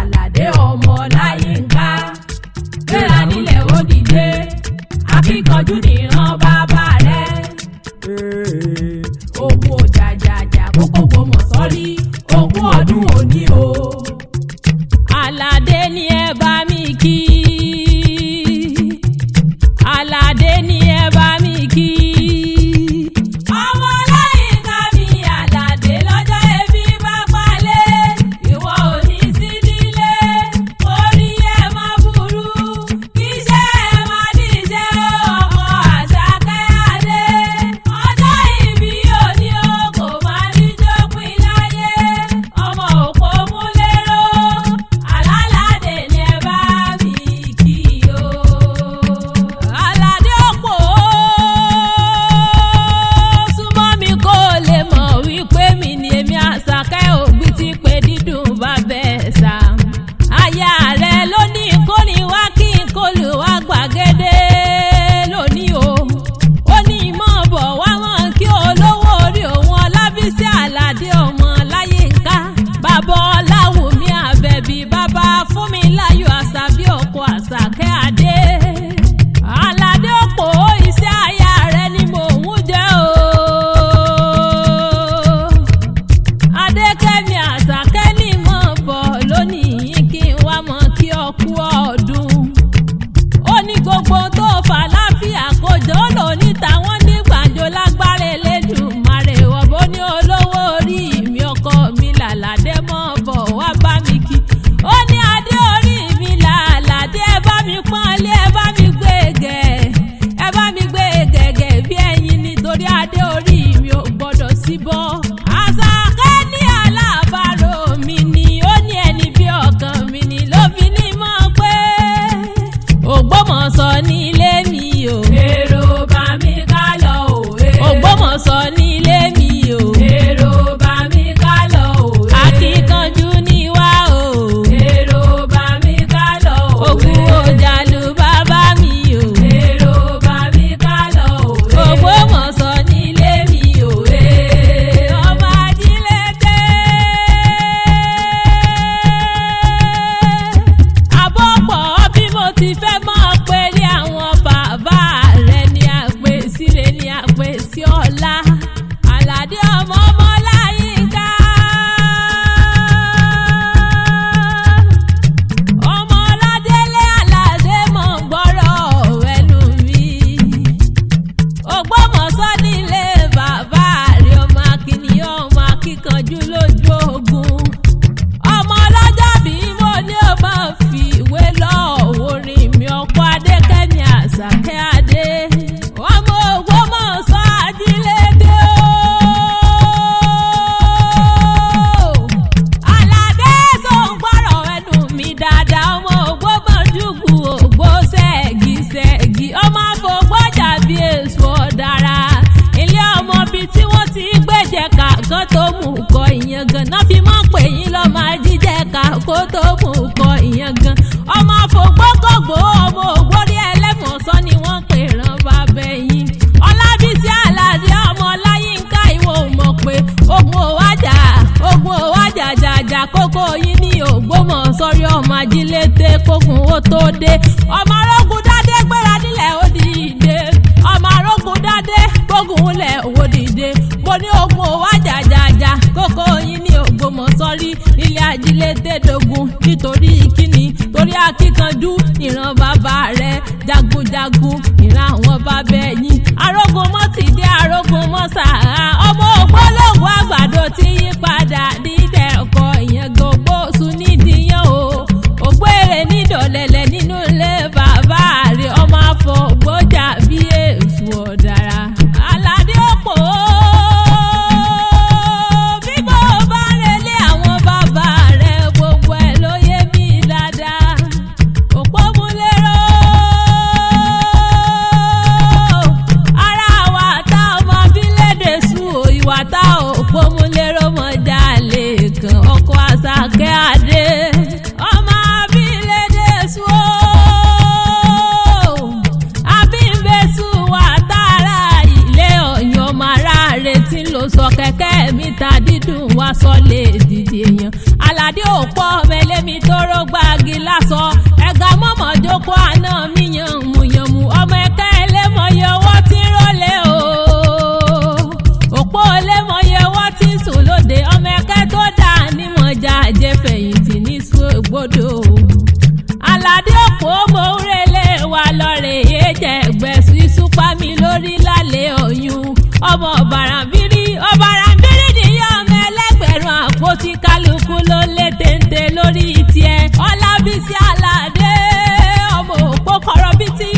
Alade ọmọ Olayinka gbéra nílẹ̀ ó dìde akíkanjú nìran bàbá rẹ̀ ogun òjàjàjà kókó Ògbómọ̀ṣọ́ rí ogún ọdún òní o. Alade ni ẹ bá mi kí, Alade ni ẹ bá mi kí. Ọmọ Olayinka mi Alade lọ́jọ́ ebi bá palẹ̀ ìwọ ò ní sí nílé orí ẹ má burú iṣẹ́ ẹ má díṣẹ́ ọkọ Àṣàkẹ́ Adé ọjọ́ ìbí òní o kò má ní jópin láyé ọmọ Òpómúléró Alálàdé ni ẹ bá mi kí o. Alade òpó súnmọ́ mi kó lè mọ̀ wípé mi ni èmi Àṣàkẹ́ ògbí ti pé dídùn bá bẹ́ẹ̀ sá. Aya rẹ̀ ló ní kórìn wá kí n kó lù wá gbàgede lónìí o. Ó ní mọ̀ bọ̀ wá mọ̀ kí olówó orí òun Ọlábísí Alade ọmọ Ọláyínká. Bàbá Ọláwùmí Àbẹ̀bí bàbá Fúnmiláyọ̀ Àṣàbí ọkọ Àṣàkẹ́ Adé. Alade òpó iṣẹ́ aya rẹ̀ ni mò ń jẹ́ o. Adékẹ́mi Àṣàkẹ́ ní mọ̀ bọ̀ lónìí kí n wá mọ̀ kí ọ kú ọdún. Ó ní gbogbo tó fà láfíà kójọ ó lò ní tàwọn ní gbàǹjo lágbára Elédùmarè wọ̀bọ ní olówó orí mi ọkọ mi làlàdé mọ̀ bọ̀ wá bá mi kí. Ó ní adé orí mi làlàdé ẹ bá mi pọ́nlé ẹ bá mi gbé gẹ̀ ẹ bá mi gbé gẹ̀gẹ̀ bí ẹyin nítorí adé orí mi ò gbọ́dọ̀ síbọ̀. Àṣàkẹ́ ní alábàárò mi ni ó ní ẹni bí ọkàn mi ni ló fi ní mọ̀ pé Ògbómọ̀ṣọ́ nílé mi o. Èrò bá mi ká lọ òwe. Ògbómọ̀ṣọ́ nílé mi o. Èrò bá mi ká lọ òwe. Akíkanjú ni wá o. Èrò bá mi ká lọ òwe. Ògùn òjàlù bàbá mi o. Èrò bá mi ká lọ òwe. Ògbómọ̀ṣọ́ nílé mi o. Ọmọ ajílété. Àbọ̀pọ̀ bí mo ti fẹ́ mọ̀ pé ní àwọn bàbá rẹ̀ ni àpè síre ni àpè sí ọ̀la. Alade ọmọ Ọláyínká. Ọmọ Ọládélé Alade mọ̀ gbọ́rọ̀ ẹnu mi. Ògbómọ̀ṣọ́ nílé bàbá rẹ̀ ọmọ akínyìn ọmọ akíkanjú lójú ogun. Ọmọ ọlọ́jọ́ bí mo ní o máa fi ìwé lọ orin mi ọkọ Adékẹ́mi Àṣàkẹ́ Adé. Ọmọ Ògbómọ̀ṣọ́ ajílété o. Alade tó ń gbọ́rọ̀ ẹnu mi dáadáa ọmọ Ògbómọ̀júgù ògbó ṣẹ́gi ọmọ àfọ̀gbọ́jà bí èso ọ̀dàrà. Ilé ọmọ bíi tí wọ́n ti gbẹ̀jẹ̀ ká kó tó mú kọ ìyẹn gan náà fi mọ́ pé yín lọ́ máa jíjẹ́ ká kó tó mú kọ ìyẹn gan. Ọmọ àfọ̀gbọ́kọ̀gbò ọmọ Ògbórí Ẹlẹ́mọ̀ṣọ́ ni wọ́n pè rán bàbá ẹ̀yìn. Ọlábísí Alade ọmọ Ọláyínká ìwọ ò mọ̀ pé ogun òwájà jàjà kókó yín ní Ògbómọ̀ṣọ́ rí ọmọ ajílété kógun ó tó dé. Ọmọ arógun dádé gbéra nílẹ̀ ó dìde. Ọmọ arógun dádé gbógun lẹ̀ ó dìde. Mo ní ogun òwájà jàjà kókó yín ní Ògbómọ̀ṣọ́ rí ilé ajílété dogun nítorí kíni torí akíkanjú ìran bàbá rẹ̀ jagunjagun ìran àwọn bàbá ẹ̀yìn. Arógun mọ́ ti dé arógun mọ́ sàrà ọmọ ògbólógún àgbàdo ti yí padà dídẹ̀ ọkọ̀ ìyẹn gbogbo oṣù nídìíyàn o. Ògbére nídọ̀lẹ̀lẹ̀ nínú ilé bàbá rẹ̀ ọmọ àfọ̀gbọ́jà bí èṣù ọ̀dàrà. Alade òpó bí mo bá relé àwọn bàbá rẹ̀ gbogbo ẹ̀ ló yé mi dáadáa. Òpómúléró ara wa tá ọmọ bílédè sùn ìwà tá Òpómúléró mọ̀ jalè. ìṣú ògbódò. Aládé òpó mo ń relé wa lọ́rẹ̀ èjẹ̀ gbẹ̀sù ìṣúpá mi lórí lálẹ́ oyún. Ọmọ ọ̀bàràǹbírí nìyá ọmọ ẹlẹ́gbẹ̀rún àpótí kálukú ló lé téńté lórí tiẹ̀. Olabisi Alade ọmọ òpó kọ̀rọ̀bìtì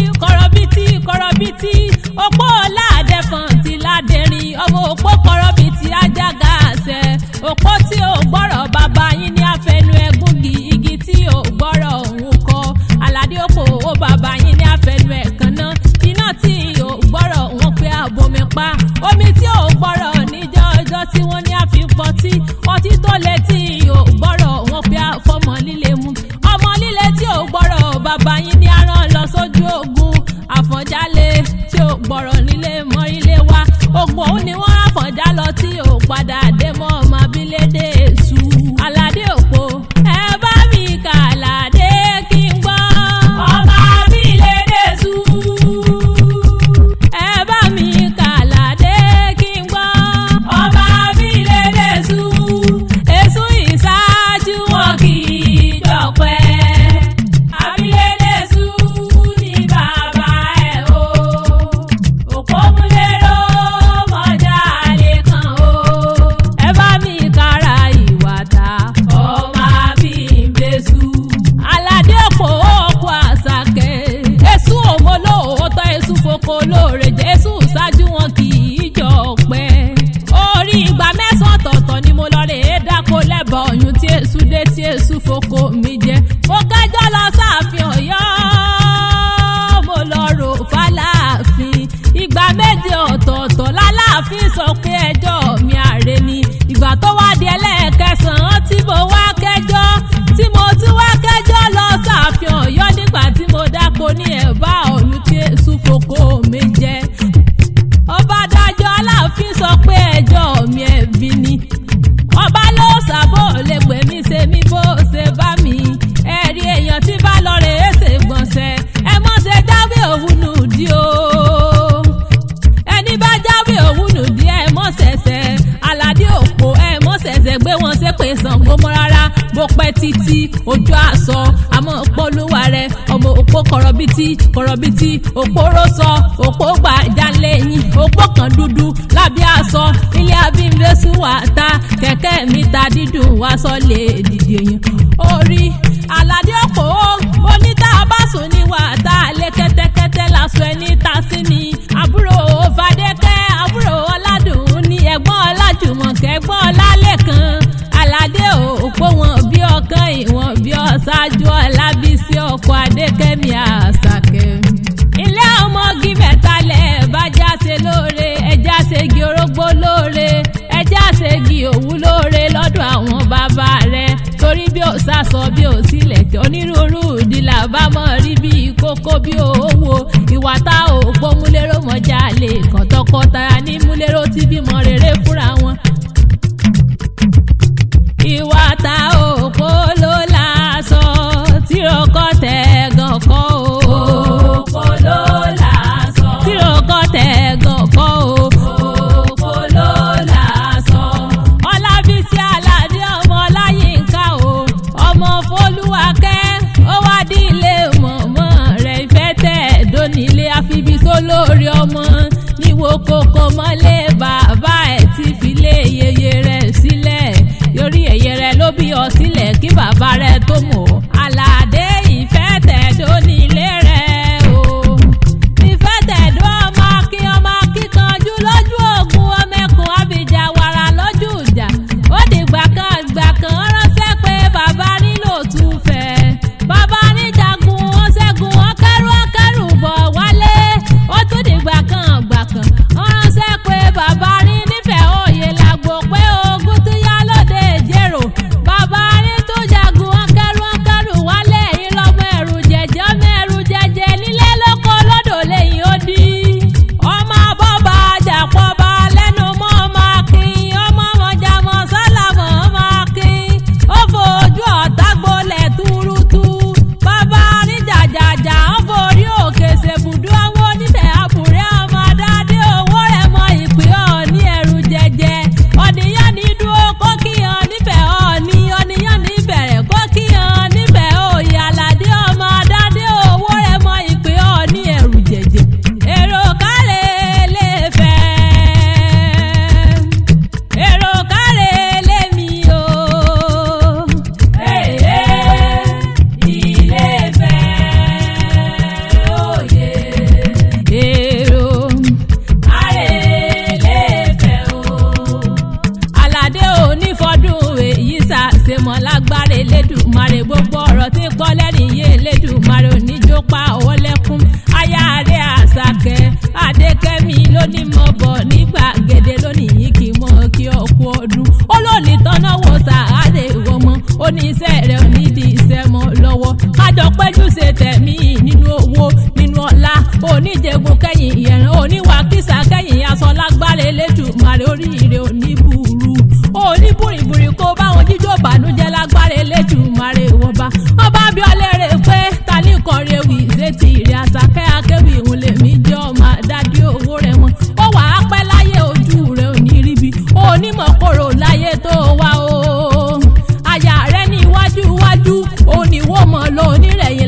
òpó Alade fọ̀ǹtì ládẹrin ọmọ òpó kọ̀rọ̀bìtì ajága àṣẹ. Òpó tí ò gbọ́rọ̀ bàbá yín ní àfẹnu ẹ̀gúngi igi tí ò gbọ́rọ̀ òun kọ. Aládé òpó owó bàbá yín ní àfẹnu ẹ̀kànnà iná tí ò gbọ́rọ̀ òun pé àbomi pa. Omi tí ò gbọ́rọ̀ níjọ́ ọjọ́ tí wọ́n ní àfipọ́tí ọtí tó lé tí ò gbọ́rọ̀ òun pé àfọmọ líle mu. Ọmọ líle tí ò gbọ́rọ̀ bàbá yín ní aràn lọ sójú ogun. Àfọ̀njálé tí ò gbọ́rọ̀ nílé mọ́ ilé wa. Ogun òun ni wọ́n àfọ̀njá lọ tí ò padà dé mọ́ ọmọ abílẹ̀ dé èṣù. Aládé òpó ẹ bá mi kà Aládé kí n gbọ́. Ọmọ abílẹ̀ dé èṣù. Ẹ bá mi kà Aládé kí n gbọ́. Ọmọ abílẹ̀ dé èṣù. Èṣù ìṣáájú wọn kì í dọ̀pẹ́. Abílẹ̀ dé èṣù ní bàbá ẹ̀ o. Opomulero mọ̀já lè kàn o. Ẹ bá mi kára ìwà ta. Ọmọ abímbésù. Aládé òpó òkú àṣàkẹ́. Èṣù òmolóòótọ́ èṣù foko lóore jẹ́ èṣù ṣáájú wọn kì í jọ pẹ́. Orí ìgbà mẹ́sàn-án ọ̀tọ̀ọ̀tọ̀ ni mo lọ rè é dáko lẹ́bàá ọ̀yún tí èṣù dé tí èṣù foko mi jẹ. Mo kẹ́jọ́ lọ sáàfin Ọ̀yọ́. Mo lọ rò fáláàfin. Ìgbà méje ọ̀tọ̀ọ̀tọ̀ láláàfin sọ pé ẹjọ́ mi àrè ni. Ìgbà tó wá di ẹlẹ́ẹ̀kẹsàn-án tí mo wá kẹ́jọ́ tí mo tún wá kẹ́jọ́ lọ sáàfin Ọ̀yọ́ nígbà tí mo dáko ní ẹ̀bá ọ̀yún tí èṣù foko mi jẹ. Ọba adájọ́ Aláàfin sọ pé ẹjọ́ mi ẹ̀bi ni. Ọba ló sàbò lè pè mí ṣe mí bó ṣe bá mi. Ẹ̀rí èèyàn tí bá lọ rè é ṣe gbọ̀nsẹ̀. Ẹ mọ̀ ṣe jáwé òun nù dí o. Ẹni bá jáwé òun nù dí ẹ mọ̀ ṣẹ̀ṣẹ̀. Aládé òpó ẹ mọ̀ ṣẹ̀ṣẹ̀ gbé wọn ṣe pé Ṣàngó mọ́ rárá. Bó pẹ́ títí ojú àṣọ àmọ́ òpólúwa rẹ̀ ọmọ òpó kọ̀rọ̀bìtì òpó rọ́ṣọ òpó gbàjálẹ̀yìn òpó kan dúdú lábẹ́ aṣọ ilé abímbésù wà ta kẹ̀kẹ́ mi ta dídùn wá sọ́lé dìde yẹn. Orí Aládé òpó mo ní tá a bá sùn ní wà tá a lé kẹ́tẹ́kẹ́tẹ́ lásọ ẹni ta sí ni. Àbúrò Fadékẹ́ àbúrò Ọládùn ní ẹ̀gbọ́n Ọlájùmọ̀kẹ́ ẹ̀gbọ́n Ọlálẹ́kan. Aládé òpó wọn bí ọkàn ìwọ̀n bí ọ̀ṣáájú Ọlábísí ọkọ̀ Adékẹ́mi Àṣàkẹ́. Ilé ọmọge mẹ́talẹ̀ bá jáse lóore ẹja ṣègi orógbó lóore ẹja ṣègi òwú lóore lọ́dọ̀ àwọn bàbá rẹ̀. Torí bí ó sásọ bí ó sílẹ̀ tí onírúurú ìdílà bá mọ̀ rí bí kókó bí owó. Ìwà tá Opomulero mọ̀já lè kàn tọkọtaya ní múlẹ́rọ̀ tí bímọ rere fúnra wọn. Ìwà ta òpó ló láṣọ tírọ̀kọ́ tẹ̀gàn kọ́ o. Òpó ló láṣọ tírọ̀kọ́ tẹ̀gàn kọ́ o. Òpó ló láṣọ. Olabisi Alade ọmọ Olayinka o. Ọmọ Folúwakẹ́ ó wá dílé mọ̀mọ́ rẹ̀ ifetedo nílé àfibisó lórí ọmọ. Níwò kókó mọ́lé bàbá ẹ̀ ti fi lé yeye rẹ̀ sílẹ̀. Yorí ẹ̀yẹ rẹ̀ ló bí ọ sílẹ̀. tí ń pọ́ lẹ́rìn yé Elédùmarè oníjó pa ọwọ́ lẹ́kún aya rẹ̀ Àṣàkẹ́ Adékẹ́mi lónìí mọ̀ bọ̀ nígbà gèdè lónìí kì í mọ̀ kí ọkú ọdún ó lónìí tọ́nà wo sàárè wọ́mọ oníṣẹ́ rẹ̀ onídìí iṣẹ́ mọ́ lọ́wọ́ kájọ péjú ṣe tẹ̀mí nínú owó nínú ọlá oníjẹ̀gùn kẹ́yìn ìyẹ̀rán oníwà kìsà kẹ́yìn aṣọ lágbára Elédùmarè oríire oníbùrú oníbùrìbùrì kó báwọn jíjó bànújẹ́ lágbára Elédùmarè wọba ọba bí ọlẹ́rẹ̀ pé ta ní kọrin ewì ìṣètì rẹ̀ Àṣàkẹ́ akéwì ìhun lèmi jẹ́ ọmọ àdádì owó rẹ̀ wọn ó wà á pẹ́ láyé ojú rẹ̀ òní ríbi onímọ̀ kòrò láyé tó wá o aya rẹ̀ ní iwájú iwájú oníwó mọ̀ lọ onírẹ̀yìn